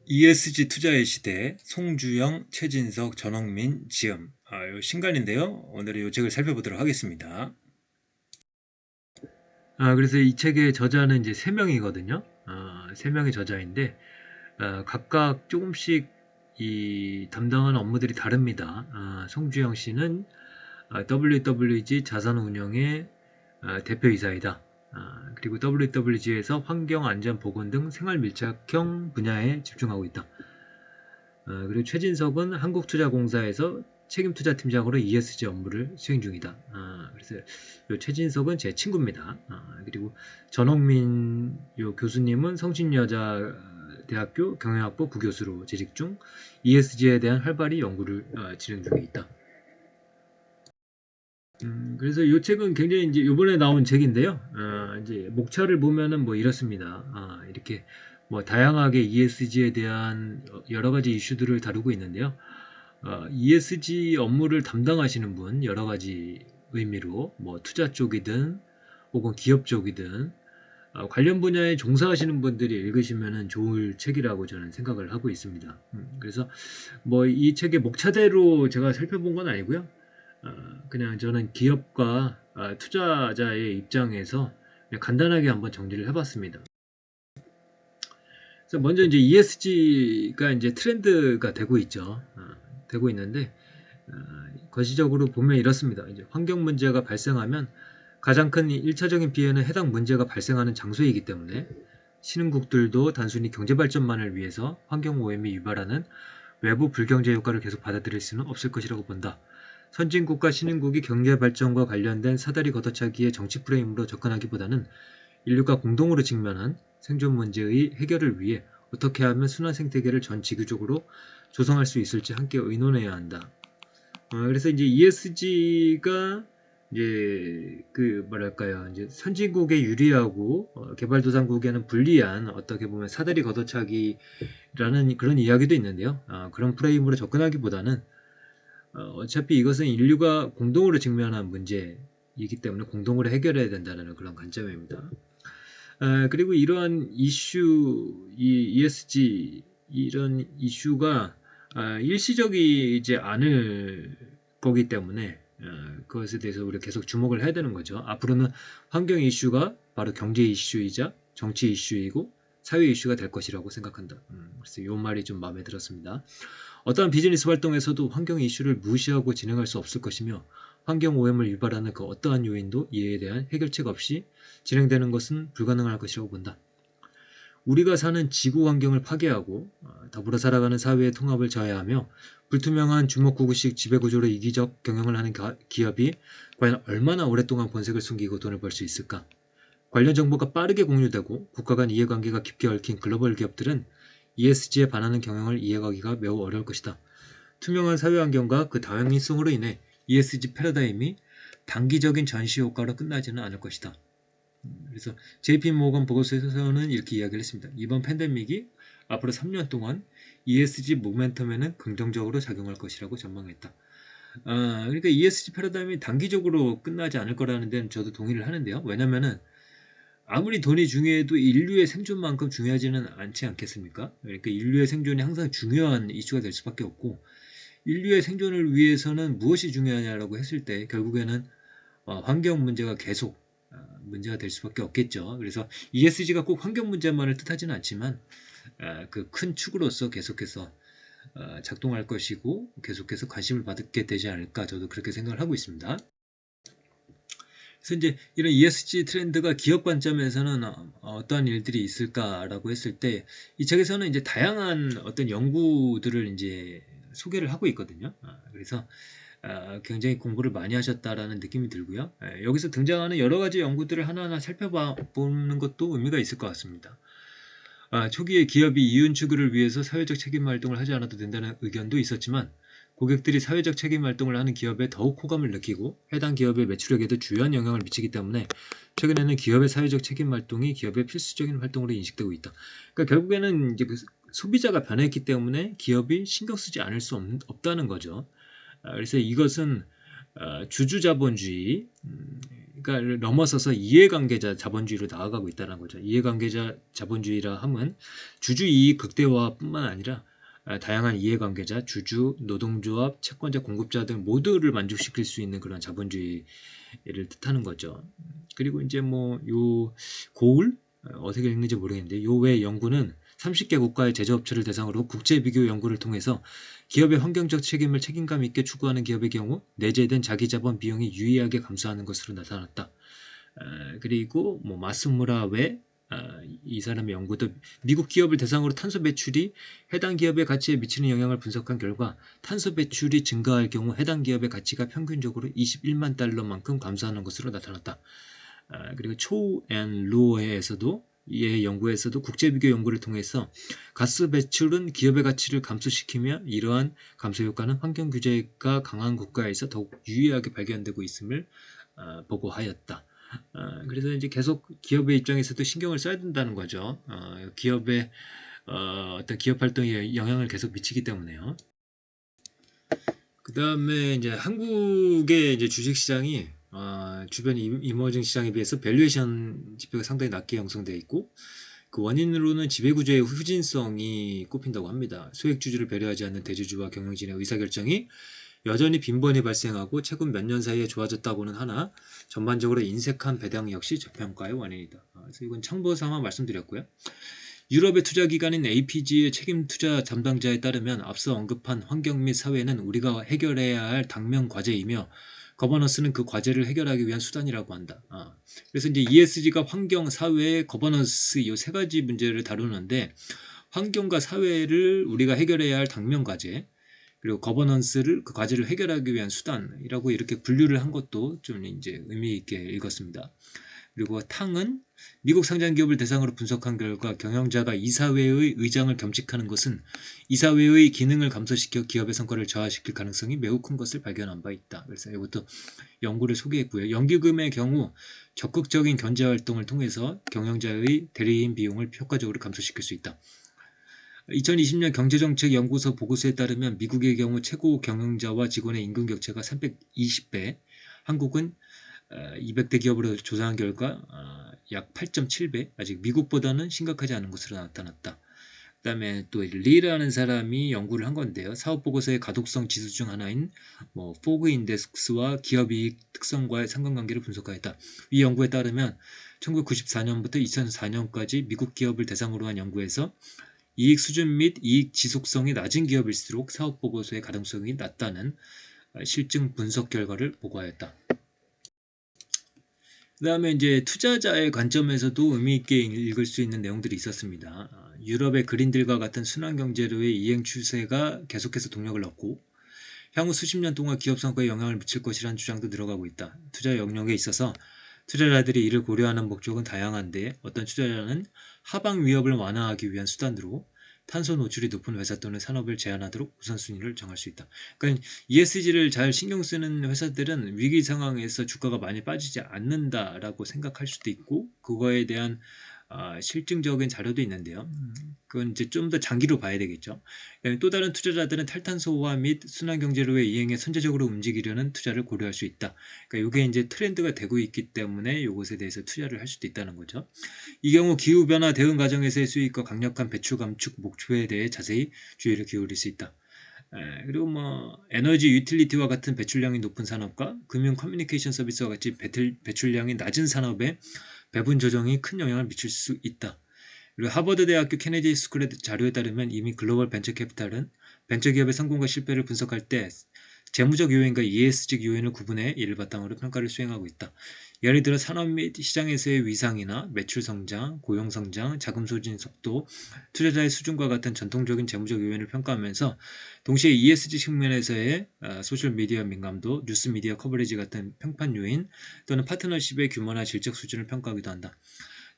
ESG 투자의 시대, 송주영, 최진석, 전홍민, 지음. 요 신간인데요. 오늘은 이 책을 살펴보도록 하겠습니다. 그래서 이 책의 저자는 이제 세 명이거든요. 세 명의 저자인데, 각각 조금씩 이 담당하는 업무들이 다릅니다. 송주영 씨는 WWG 자산운용의 대표이사이다. 그리고 WWG에서 환경, 안전, 보건 등 생활 밀착형 분야에 집중하고 있다. 그리고 최진석은 한국투자공사에서 책임투자팀장으로 ESG 업무를 수행 중이다. 그래서 요 최진석은 제 친구입니다. 그리고 전홍민 요 교수님은 성신여자대학교 경영학부 부교수로 재직 중 ESG에 대한 활발히 연구를 진행 중에 있다. 그래서 이 책은 굉장히 이제 요번에 나온 책인데요. 이제 목차를 보면은 뭐 이렇습니다. 이렇게 뭐 다양하게 ESG에 대한 여러 가지 이슈들을 다루고 있는데요. ESG 업무를 담당하시는 분 여러 가지 의미로 뭐 투자 쪽이든 혹은 기업 쪽이든 관련 분야에 종사하시는 분들이 읽으시면 좋을 책이라고 저는 생각을 하고 있습니다. 그래서 뭐 이 책의 목차대로 제가 살펴본 건 아니고요. 그냥 저는 기업과 투자자의 입장에서 그냥 간단하게 한번 정리를 해봤습니다. 그래서 먼저 이제 ESG가 이제 트렌드가 되고 있죠. 되고 있는데 거시적으로 보면 이렇습니다. 이제 환경 문제가 발생하면 가장 큰 1차적인 피해는 해당 문제가 발생하는 장소이기 때문에 신흥국들도 단순히 경제 발전만을 위해서 환경 오염이 유발하는 외부 불경제 효과를 계속 받아들일 수는 없을 것이라고 본다. 선진국과 신흥국이 경제 발전과 관련된 사다리 걷어차기의 정치 프레임으로 접근하기보다는 인류가 공동으로 직면한 생존 문제의 해결을 위해 어떻게 하면 순환 생태계를 전 지구적으로 조성할 수 있을지 함께 의논해야 한다. 그래서 이제 ESG가 이제 그 뭐랄까요, 이제 선진국에 유리하고 개발도상국에는 불리한 어떻게 보면 사다리 걷어차기라는 그런 이야기도 있는데요. 그런 프레임으로 접근하기보다는 어차피 이것은 인류가 공동으로 직면한 문제이기 때문에 공동으로 해결해야 된다는 그런 관점입니다. 그리고 이러한 이슈, 이 ESG 이런 이슈가 일시적이지 않을 거기 때문에 그것에 대해서 우리가 계속 주목을 해야 되는 거죠. 앞으로는 환경 이슈가 바로 경제 이슈이자 정치 이슈이고 사회 이슈가 될 것이라고 생각한다. 그래서 이 말이 좀 마음에 들었습니다. 어떠한 비즈니스 활동에서도 환경 이슈를 무시하고 진행할 수 없을 것이며 환경 오염을 유발하는 그 어떠한 요인도 이에 대한 해결책 없이 진행되는 것은 불가능할 것이라고 본다. 우리가 사는 지구 환경을 파괴하고 더불어 살아가는 사회의 통합을 저해하며 불투명한 주먹구구식 지배구조로 이기적 경영을 하는 기업이 과연 얼마나 오랫동안 본색을 숨기고 돈을 벌 수 있을까? 관련 정보가 빠르게 공유되고 국가 간 이해관계가 깊게 얽힌 글로벌 기업들은 ESG에 반하는 경영을 이해하기가 매우 어려울 것이다. 투명한 사회환경과 그 다양성으로 인해 ESG 패러다임이 단기적인 전시효과로 끝나지는 않을 것이다. 그래서 JP모건 보고서에서는 이렇게 이야기를 했습니다. 이번 팬데믹이 앞으로 3년 동안 ESG 모멘텀에는 긍정적으로 작용할 것이라고 전망했다. 그러니까 ESG 패러다임이 단기적으로 끝나지 않을 거라는 데는 저도 동의를 하는데요. 왜냐면은 아무리 돈이 중요해도 인류의 생존만큼 중요하지는 않지 않겠습니까? 그러니까 인류의 생존이 항상 중요한 이슈가 될 수밖에 없고 인류의 생존을 위해서는 무엇이 중요하냐라고 했을 때 결국에는 환경 문제가 계속 문제가 될 수밖에 없겠죠. 그래서 ESG가 꼭 환경 문제만을 뜻하지는 않지만 그 큰 축으로서 계속해서 작동할 것이고 계속해서 관심을 받게 되지 않을까 저도 그렇게 생각을 하고 있습니다. 그래서 이제 이런 ESG 트렌드가 기업 관점에서는 어떠한 일들이 있을까라고 했을 때 이 책에서는 이제 다양한 어떤 연구들을 이제 소개를 하고 있거든요. 그래서 굉장히 공부를 많이 하셨다라는 느낌이 들고요. 여기서 등장하는 여러 가지 연구들을 하나하나 살펴보는 것도 의미가 있을 것 같습니다. 초기에 기업이 이윤 추구를 위해서 사회적 책임 활동을 하지 않아도 된다는 의견도 있었지만 고객들이 사회적 책임 활동을 하는 기업에 더욱 호감을 느끼고 해당 기업의 매출액에도 주요한 영향을 미치기 때문에 최근에는 기업의 사회적 책임 활동이 기업의 필수적인 활동으로 인식되고 있다. 그러니까 결국에는 이제 그 소비자가 변했기 때문에 기업이 신경 쓰지 않을 수 없다는 거죠. 그래서 이것은 주주자본주의, 그러니까 넘어서서 이해관계자 자본주의로 나아가고 있다는 거죠. 이해관계자 자본주의라 함은 주주이익 극대화뿐만 아니라 다양한 이해관계자, 주주, 노동조합, 채권자, 공급자 등 모두를 만족시킬 수 있는 그런 자본주의를 뜻하는 거죠. 그리고 이제 뭐 요 고울 어떻게 읽는지 모르겠는데 요 외 연구는 30개 국가의 제조업체를 대상으로 국제 비교 연구를 통해서 기업의 환경적 책임을 책임감 있게 추구하는 기업의 경우 내재된 자기자본 비용이 유의하게 감소하는 것으로 나타났다. 그리고 뭐 마스무라 외 이 사람의 연구도 미국 기업을 대상으로 탄소 배출이 해당 기업의 가치에 미치는 영향을 분석한 결과 탄소 배출이 증가할 경우 해당 기업의 가치가 평균적으로 21만 달러만큼 감소하는 것으로 나타났다. 그리고 초 앤 로에서도 이 연구에서도 국제비교 연구를 통해서 가스 배출은 기업의 가치를 감소시키며 이러한 감소 효과는 환경 규제가 강한 국가에서 더욱 유의하게 발견되고 있음을 보고하였다. 그래서 이제 계속 기업의 입장에서도 신경을 써야 된다는 거죠. 기업의 어떤 기업 활동에 영향을 계속 미치기 때문에요. 그 다음에 이제 한국의 이제 주식시장이 주변 이머징 시장에 비해서 밸류에이션 지표가 상당히 낮게 형성되어 있고 그 원인으로는 지배구조의 후진성이 꼽힌다고 합니다. 소액주주를 배려하지 않는 대주주와 경영진의 의사결정이 여전히 빈번히 발생하고 최근 몇 년 사이에 좋아졌다고는 하나 전반적으로 인색한 배당 역시 저평가의 원인이다. 그래서 이건 참고삼아 말씀드렸고요. 유럽의 투자기관인 APG의 책임 투자 담당자에 따르면 앞서 언급한 환경 및 사회는 우리가 해결해야 할 당면 과제이며 거버넌스는 그 과제를 해결하기 위한 수단이라고 한다. 그래서 이제 ESG가 환경, 사회, 거버넌스 이 세 가지 문제를 다루는데 환경과 사회를 우리가 해결해야 할 당면 과제, 그리고 거버넌스를 그 과제를 해결하기 위한 수단이라고 이렇게 분류를 한 것도 좀 이제 의미 있게 읽었습니다. 그리고 탕은 미국 상장 기업을 대상으로 분석한 결과 경영자가 이사회의 의장을 겸직하는 것은 이사회의 기능을 감소시켜 기업의 성과를 저하시킬 가능성이 매우 큰 것을 발견한 바 있다. 그래서 이것도 연구를 소개했고요. 연기금의 경우 적극적인 견제 활동을 통해서 경영자의 대리인 비용을 효과적으로 감소시킬 수 있다. 2020년 경제정책연구소 보고서에 따르면 미국의 경우 최고 경영자와 직원의 임금 격차가 320배, 한국은 200대 기업으로 조사한 결과 약 8.7배, 아직 미국보다는 심각하지 않은 것으로 나타났다. 그 다음에 또 리라는 사람이 연구를 한 건데요. 사업보고서의 가독성 지수 중 하나인 포그 인덱스와 기업이익 특성과의 상관관계를 분석하였다. 이 연구에 따르면 1994년부터 2004년까지 미국 기업을 대상으로 한 연구에서 이익 수준 및 이익 지속성이 낮은 기업일수록 사업보고서의 가동성이 낮다는 실증 분석 결과를 보고하였다. 그 다음에 이제 투자자의 관점에서도 의미 있게 읽을 수 있는 내용들이 있었습니다. 유럽의 그린딜과 같은 순환경제로의 이행 추세가 계속해서 동력을 얻고 향후 수십 년 동안 기업 성과에 영향을 미칠 것이라는 주장도 들어가고 있다. 투자 영역에 있어서 투자자들이 이를 고려하는 목적은 다양한데 어떤 투자자는 하방 위협을 완화하기 위한 수단으로 탄소 노출이 높은 회사 또는 산업을 제한하도록 우선순위를 정할 수 있다. 그러니까 ESG를 잘 신경 쓰는 회사들은 위기 상황에서 주가가 많이 빠지지 않는다라고 생각할 수도 있고 그거에 대한 실증적인 자료도 있는데요. 그건 이제 좀 더 장기로 봐야 되겠죠. 또 다른 투자자들은 탈탄소화 및 순환경제로의 이행에 선제적으로 움직이려는 투자를 고려할 수 있다. 그러니까 이게 이제 트렌드가 되고 있기 때문에 이것에 대해서 투자를 할 수도 있다는 거죠. 이 경우 기후변화 대응 과정에서의 수익과 강력한 배출 감축 목표에 대해 자세히 주의를 기울일 수 있다. 그리고 에너지 유틸리티와 같은 배출량이 높은 산업과 금융 커뮤니케이션 서비스와 같이 배출량이 낮은 산업에 배분 조정이 큰 영향을 미칠 수 있다. 그리고 하버드 대학교 케네디 스쿨의 자료에 따르면 이미 글로벌 벤처 캐피탈은 벤처기업의 성공과 실패를 분석할 때 재무적 요인과 ESG 요인을 구분해 이를 바탕으로 평가를 수행하고 있다. 예를 들어 산업 및 시장에서의 위상이나 매출 성장, 고용 성장, 자금 소진 속도, 투자자의 수준과 같은 전통적인 재무적 요인을 평가하면서 동시에 ESG 측면에서의 소셜미디어 민감도, 뉴스미디어 커버리지 같은 평판 요인 또는 파트너십의 규모나 질적 수준을 평가하기도 한다.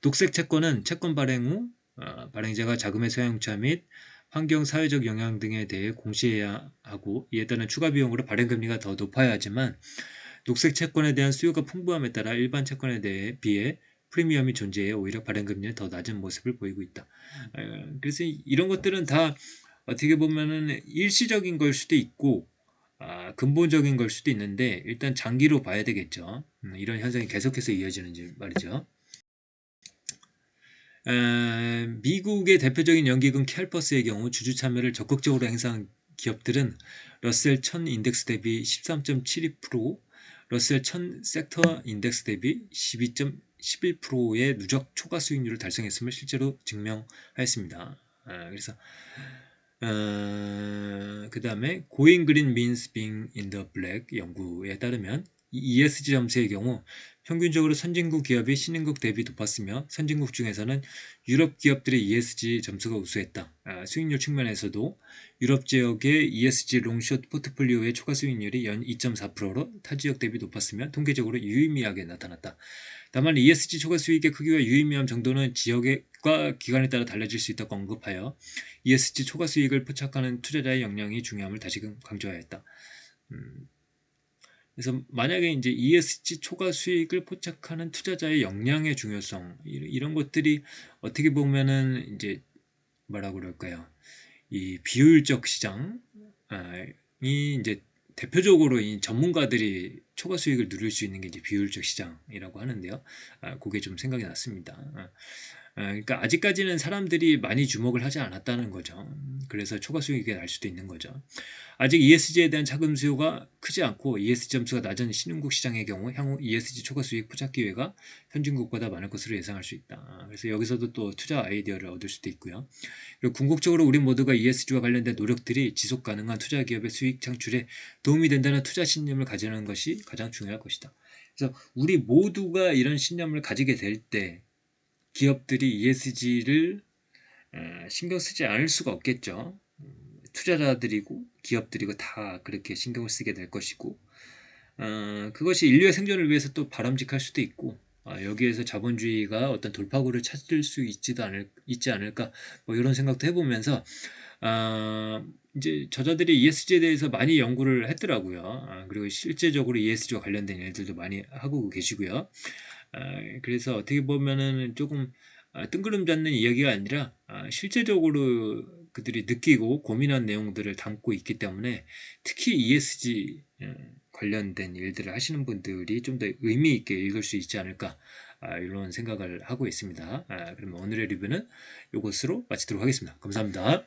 녹색 채권은 채권 발행 후 발행자가 자금의 소형차 및 환경, 사회적 영향 등에 대해 공시해야 하고 이에 따른 추가 비용으로 발행금리가 더 높아야 하지만 녹색 채권에 대한 수요가 풍부함에 따라 일반 채권에 비해 프리미엄이 존재해 오히려 발행금리는 더 낮은 모습을 보이고 있다. 그래서 이런 것들은 다 어떻게 보면은 일시적인 걸 수도 있고 근본적인 걸 수도 있는데 일단 장기로 봐야 되겠죠. 이런 현상이 계속해서 이어지는지 말이죠. 미국의 대표적인 연기금 캘퍼스의 경우 주주 참여를 적극적으로 행사한 기업들은 러셀 1000 인덱스 대비 13.72%, 러셀 1000 섹터 인덱스 대비 12.11%의 누적 초과 수익률을 달성했음을 실제로 증명하였습니다. 그래서 그 다음에 Going Green Means Being in the Black 연구에 따르면 ESG 점수의 경우 평균적으로 선진국 기업이 신흥국 대비 높았으며 선진국 중에서는 유럽 기업들의 ESG 점수가 우수했다. 수익률 측면에서도 유럽 지역의 ESG 롱숏 포트폴리오의 초과 수익률이 연 2.4%로 타 지역 대비 높았으며 통계적으로 유의미하게 나타났다. 다만 ESG 초과 수익의 크기와 유의미함 정도는 지역과 기관에 따라 달라질 수 있다고 언급하여 ESG 초과 수익을 포착하는 투자자의 역량이 중요함을 다시금 강조하였다. 그래서 만약에 이제 ESG 초과 수익을 포착하는 투자자의 역량의 중요성 이런 것들이 어떻게 보면은 이제 뭐라고 그럴까요? 이 비효율적 시장이 이제 대표적으로 이 전문가들이 초과 수익을 누릴 수 있는 게 이제 비효율적 시장이라고 하는데요. 그게 좀 생각이 났습니다. 그러니까 아직까지는 사람들이 많이 주목을 하지 않았다는 거죠. 그래서 초과 수익이 날 수도 있는 거죠. 아직 ESG에 대한 자금 수요가 크지 않고 ESG 점수가 낮은 신흥국 시장의 경우 향후 ESG 초과 수익 포착 기회가 선진국보다 많을 것으로 예상할 수 있다. 그래서 여기서도 또 투자 아이디어를 얻을 수도 있고요. 그리고 궁극적으로 우리 모두가 ESG와 관련된 노력들이 지속 가능한 투자 기업의 수익 창출에 도움이 된다는 투자 신념을 가지는 것이 가장 중요할 것이다. 그래서 우리 모두가 이런 신념을 가지게 될 때 기업들이 ESG를 신경 쓰지 않을 수가 없겠죠. 투자자들이고 기업들이고 다 그렇게 신경을 쓰게 될 것이고 그것이 인류의 생존을 위해서 또 바람직할 수도 있고 여기에서 자본주의가 어떤 돌파구를 찾을 수 있지 않을까 뭐 이런 생각도 해보면서 이제 저자들이 ESG에 대해서 많이 연구를 했더라고요. 그리고 실제적으로 ESG와 관련된 일들도 많이 하고 계시고요. 그래서 어떻게 보면은 조금 뜬구름 잡는 이야기가 아니라 실제적으로 그들이 느끼고 고민한 내용들을 담고 있기 때문에 특히 ESG 관련된 일들을 하시는 분들이 좀 더 의미 있게 읽을 수 있지 않을까 이런 생각을 하고 있습니다. 그러면 오늘의 리뷰는 이것으로 마치도록 하겠습니다. 감사합니다.